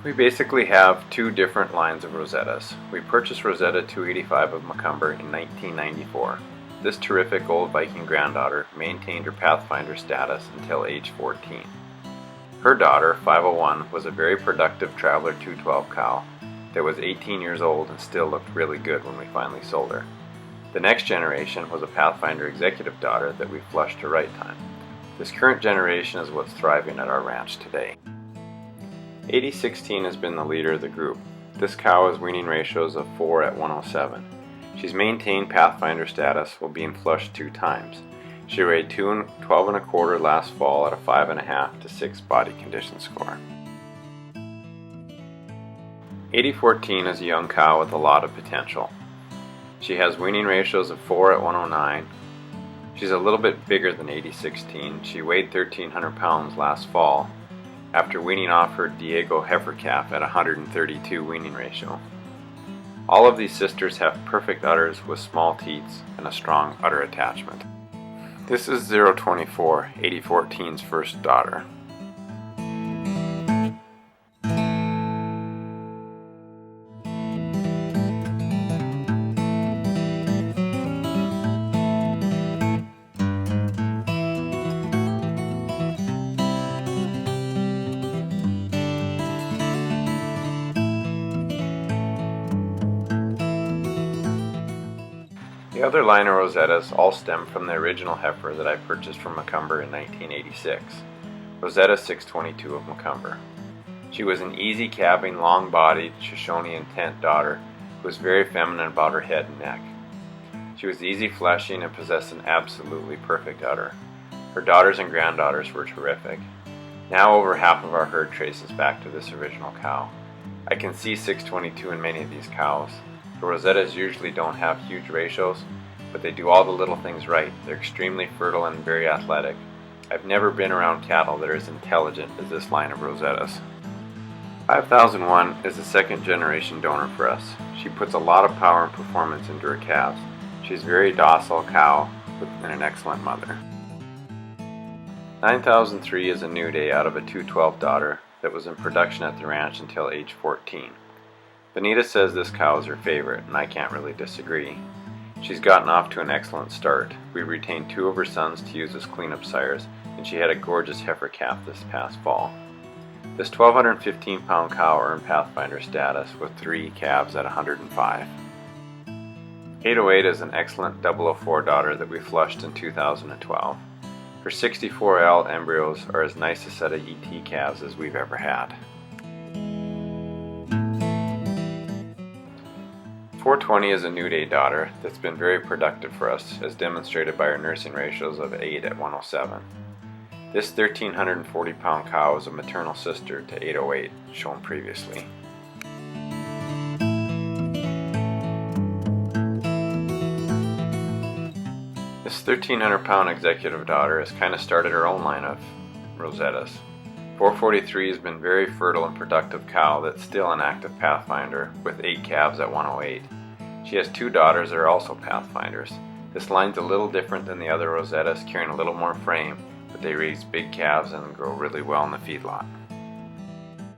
We basically have two different lines of Rosettas. We purchased Rosetta 285 of Macomber in 1994. This terrific old Viking granddaughter maintained her Pathfinder status until age 14. Her daughter, 501, was a very productive Traveler 212 cow that was 18 years old and still looked really good when we finally sold her. The next generation was a Pathfinder executive daughter that we flushed to right time. This current generation is what's thriving at our ranch today. 8016 has been the leader of the group. This cow has weaning ratios of 4 at 107. She's maintained Pathfinder status while being flushed 2 times. She weighed 12 1/4 last fall at a 5.5 to 6 body condition score. 8014 is a young cow with a lot of potential. She has weaning ratios of 4 at 109. She's a little bit bigger than 8016. She weighed 1,300 pounds last fall after weaning off her Diego heifer calf at 132 weaning ratio. All of these sisters have perfect udders with small teats and a strong udder attachment. This is 024, 8014's first daughter. The other line of Rosettas all stem from the original heifer that I purchased from Macomber in 1986, Rosetta 622 of Macomber. She was an easy calving, long-bodied, Shoshone intent daughter who was very feminine about her head and neck. She was easy fleshing and possessed an absolutely perfect udder. Her daughters and granddaughters were terrific. Now over half of our herd traces back to this original cow. I can see 622 in many of these cows. The Rosettas usually don't have huge ratios, but they do all the little things right. They're extremely fertile and very athletic. I've never been around cattle that are as intelligent as this line of Rosettas. 5001 is a second generation donor for us. She puts a lot of power and performance into her calves. She's a very docile cow and an excellent mother. 9003 is a new day out of a 212 daughter that was in production at the ranch until age 14. Benita says this cow is her favorite, and I can't really disagree. She's gotten off to an excellent start. We retained 2 of her sons to use as cleanup sires, and she had a gorgeous heifer calf this past fall. This 1,215-pound cow earned Pathfinder status with 3 calves at 105. 808 is an excellent 004 daughter that we flushed in 2012. Her 64L embryos are as nice a set of ET calves as we've ever had. 420 is a New Day daughter that's been very productive for us, as demonstrated by her nursing ratios of 8 at 107. This 1,340-pound cow is a maternal sister to 808, shown previously. This 1,300-pound executive daughter has kind of started her own line of Rosettas. 443 has been very fertile and productive cow that's still an active Pathfinder with 8 calves at 108. She has 2 daughters that are also Pathfinders. This line's a little different than the other Rosettas, carrying a little more frame, but they raise big calves and grow really well in the feedlot.